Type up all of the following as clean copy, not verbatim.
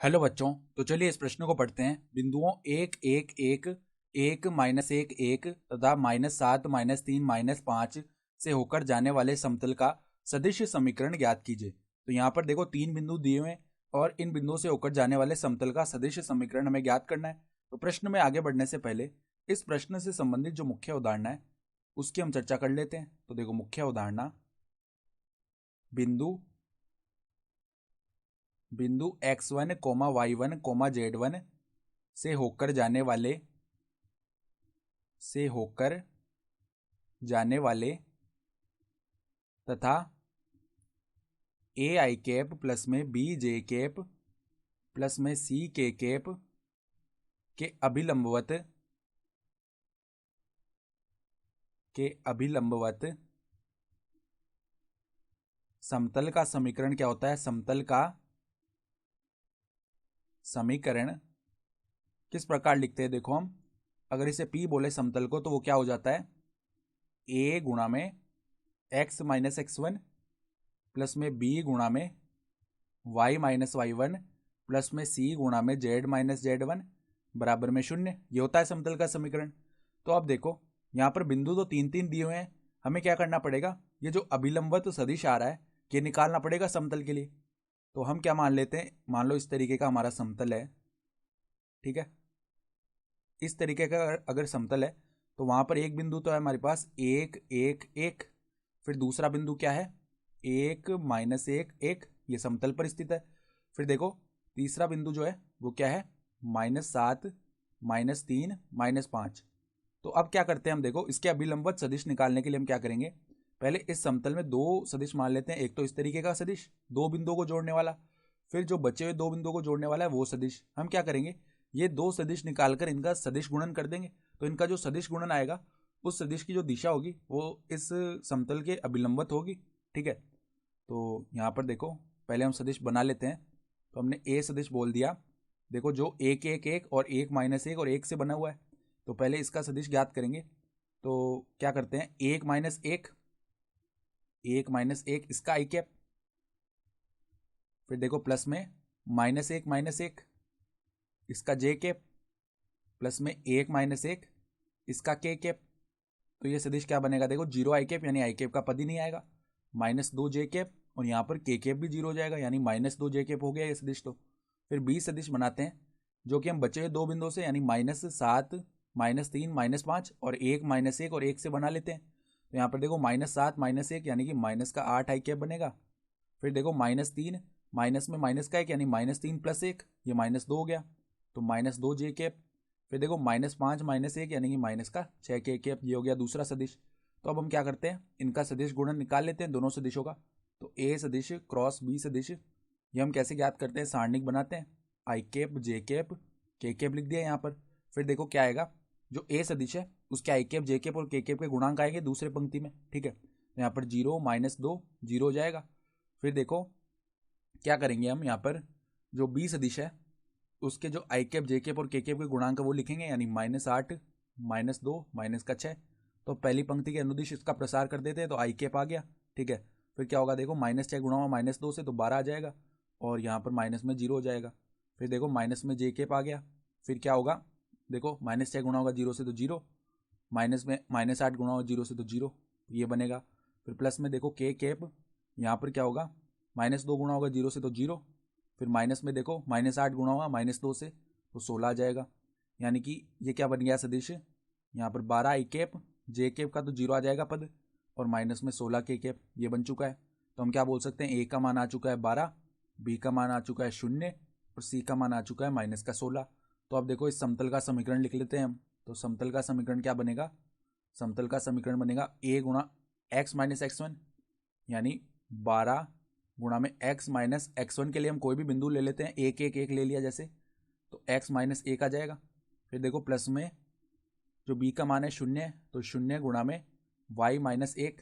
Hello बच्चों। तो चलिए इस प्रश्न को पढ़ते हैं। बिंदुओं एक एक एक एक माइनस एक एक तथा -7 -3 -5 से होकर जाने वाले समतल का सदिश समीकरण ज्ञात कीजिए। तो यहाँ पर देखो तीन बिंदु दिए हुए हैं और इन बिंदुओं से होकर जाने वाले समतल का सदिश समीकरण हमें ज्ञात करना है। तो प्रश्न में आगे बढ़ने से पहले इस प्रश्न से संबंधित जो मुख्य उदाहरण है उसकी हम चर्चा कर लेते हैं। तो देखो मुख्य उदाहरण, बिंदु बिंदु x1, y1, z1 से होकर जाने वाले तथा ए आई कैप प्लस में बी जे कैप प्लस में सी के कैप के अभिलंबवत समतल का समीकरण क्या होता है? समतल का समीकरण किस प्रकार लिखते हैं? देखो हम अगर इसे P बोले समतल को तो वो क्या हो जाता है? A गुणा में x माइनस x1 प्लस में B गुणा में y माइनस y1 प्लस में C गुणा में z माइनस z1 बराबर में 0। ये होता है समतल का समीकरण। तो अब देखो यहाँ पर बिंदु तो तीन तीन दिए हुए हैं, हमें क्या करना पड़ेगा? ये जो अभिलंबवत सदिश आ रहा है ये निकालना पड़ेगा समतल के लिए। तो हम क्या मान लेते हैं, मान लो इस तरीके का हमारा समतल है, ठीक है। इस तरीके का अगर समतल है तो वहां पर एक बिंदु तो है हमारे पास एक एक एक, फिर दूसरा बिंदु क्या है? एक माइनस एक एक, ये समतल पर स्थित है। फिर देखो तीसरा बिंदु जो है वो क्या है? -7 -3 -5। तो अब क्या करते हैं हम, देखो इसके अभिलंबवत सदिश निकालने के लिए हम क्या करेंगे? पहले इस समतल में दो सदिश मान लेते हैं। एक तो इस तरीके का सदिश दो बिंदुओं को जोड़ने वाला, फिर जो बचे हुए दो बिंदुओं को जोड़ने वाला है वो सदिश। हम क्या करेंगे, ये दो सदिश निकालकर इनका सदिश गुणन कर देंगे। तो इनका जो सदिश गुणन आएगा उस सदिश की जो दिशा होगी वो इस समतल के अभिलंबवत होगी, ठीक है। तो यहाँ पर देखो पहले हम सदिश बना लेते हैं। तो हमने ए सदिश बोल दिया, देखो जो एक एक एक और एक माइनस एक और एक से बना हुआ है। तो पहले इसका सदिश ज्ञात करेंगे। तो क्या करते हैं, एक माइनस एक इसका आई कैप, फिर देखो प्लस में माइनस एक इसका जे कैप, प्लस में एक माइनस एक इसका के कैप। तो ये सदिश क्या बनेगा? देखो जीरो आई कैप, यानी आई कैप का पद ही नहीं आएगा। -2 जे कैप और यहाँ पर के कैप भी जीरो हो जाएगा, यानी -2 जे कैप हो गया ये सदिश। तो फिर बी सदिश बनाते हैं जो कि हम बचे हुए दो बिंदुओं से, यानी -7 -3 -5 और एक माइनस एक और एक से बना लेते हैं। तो यहाँ पर देखो -7 -1 यानी कि माइनस का 8 आई कैप बनेगा। फिर देखो -3 माइनस में माइनस का एक, यानी -3 + 1, ये -2 हो गया, तो -2 जे कैप। फिर देखो -5 -1 यानी कि माइनस का 6 के कैप, ये हो गया दूसरा सदिश। तो अब हम क्या करते हैं, इनका सदिश गुणन निकाल लेते हैं दोनों सदिशों का। तो ए सदिश क्रॉस बी सदिश, ये हम कैसे ज्ञात करते हैं? सारणिक बनाते हैं, आई कैप जे कैप के कैप लिख दिया यहाँ पर। फिर देखो क्या आएगा, जो ए सदिश है उसके आई कैप जे कैप और के कैप के गुणांक आएंगे दूसरे पंक्ति में, ठीक है। तो यहाँ पर 0 -2 0 हो जाएगा। फिर देखो क्या करेंगे हम, यहाँ पर जो बी सदिश है उसके जो आई कैप जे कैप और के कैप के गुणांक वो लिखेंगे, यानी -8 -2 माइनस का 6। तो पहली पंक्ति के अनुदिश इसका प्रसार कर देते हैं, तो आई कैप आ गया, ठीक है। फिर क्या होगा, देखो -6 गुणा हुआ -2 से तो 12 आ जाएगा और यहाँ पर माइनस में 0 हो जाएगा। फिर देखो माइनस में जे कैप आ गया, फिर क्या होगा, देखो -6 गुणा होगा 0 से तो 0, माइनस में -8 गुणा होगा 0 से तो 0, ये बनेगा। फिर प्लस में देखो के कैप, यहाँ पर क्या होगा, -2 गुणा होगा 0 से तो 0, फिर माइनस में देखो -8 गुणा होगा -2 से तो 16 आ जाएगा। यानी कि ये क्या बन गया सदिश, यहाँ पर 12 आई कैप जे कैप का तो 0 आ जाएगा पद, और माइनस में 16 के कैप, ये बन चुका है। तो हम क्या बोल सकते हैं, ए का मान आ चुका है 12, बी का मान आ चुका है 0 और सी का मान आ चुका है -16। तो अब देखो इस समतल का समीकरण लिख लेते हैं हम। तो समतल का समीकरण क्या बनेगा? समतल का समीकरण बनेगा ए गुणा एक्स माइनस x1, यानी 12 गुणा में x माइनस x1 के लिए हम कोई भी बिंदु ले लेते हैं, एक एक एक ले लिया जैसे, तो x माइनस 1 आ जाएगा। फिर देखो प्लस में जो b का मान है 0, तो 0 गुणा में y माइनस 1,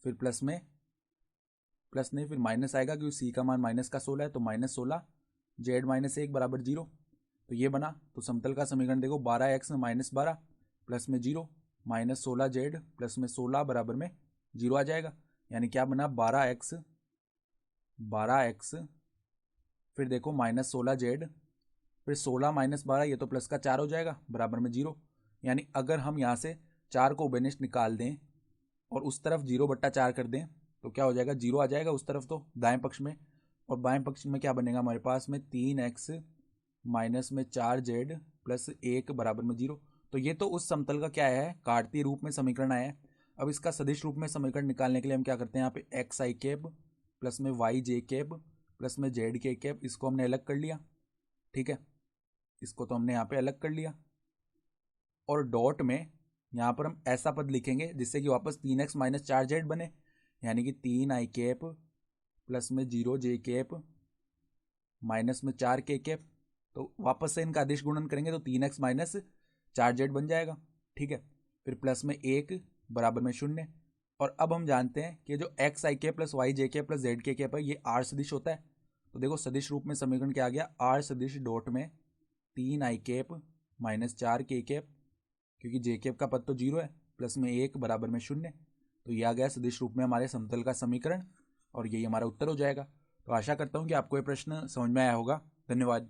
फिर प्लस नहीं फिर माइनस आएगा क्योंकि c का मान -16 है, तो -16 z माइनस 1 बराबर 0। तो ये बना। तो समतल का समीकरण देखो 12x -12 प्लस में 0 -16z प्लस में 16 बराबर में 0 आ जाएगा। यानी क्या बना, 12x फिर देखो -16z, फिर 16 - 12, ये तो प्लस का 4 हो जाएगा, बराबर में 0। यानी अगर हम यहाँ से 4 को उभयनिष्ठ निकाल दें और उस तरफ 0/4 कर दें तो क्या हो जाएगा, 0 आ जाएगा उस तरफ तो दाएं पक्ष में। और बाएं पक्ष में क्या बनेगा हमारे पास में, 3x माइनस में 4z प्लस 1 बराबर में 0। तो ये तो उस समतल का क्या है, काटती रूप में समीकरण आया है। अब इसका सदिश रूप में समीकरण निकालने के लिए हम क्या करते हैं, यहाँ पे एक्स आई कैप प्लस में वाई जे कैप प्लस में जेड के कैप, इसको हमने अलग कर लिया। ठीक है, इसको तो हमने यहाँ पे अलग कर लिया। और डॉट में यहाँ पर हम ऐसा पद लिखेंगे जिससे कि वापस 3x माइनस 4z बने, यानी कि 3i कैप प्लस में 0j कैप माइनस में 4k कैप। तो वापस से इनका अदिश गुणन करेंगे तो 3x माइनस 4z बन जाएगा। ठीक है, फिर प्लस में 1 बराबर में 0। और अब हम जानते हैं कि जो एक्स आई के प्लस वाई जे के प्लस जेड के कैप है ये आर सदिश होता है। तो देखो सदिश रूप में समीकरण क्या आ गया, आर सदिश डॉट में 3i cap minus 4k cap, क्योंकि जे कैप का पद तो 0 है, प्लस में 1 बराबर में 0। तो ये आ गया सदिश रूप में हमारे समतल का समीकरण और यही हमारा उत्तर हो जाएगा। तो आशा करता हूँ कि आपको ये प्रश्न समझ में आया होगा। धन्यवाद।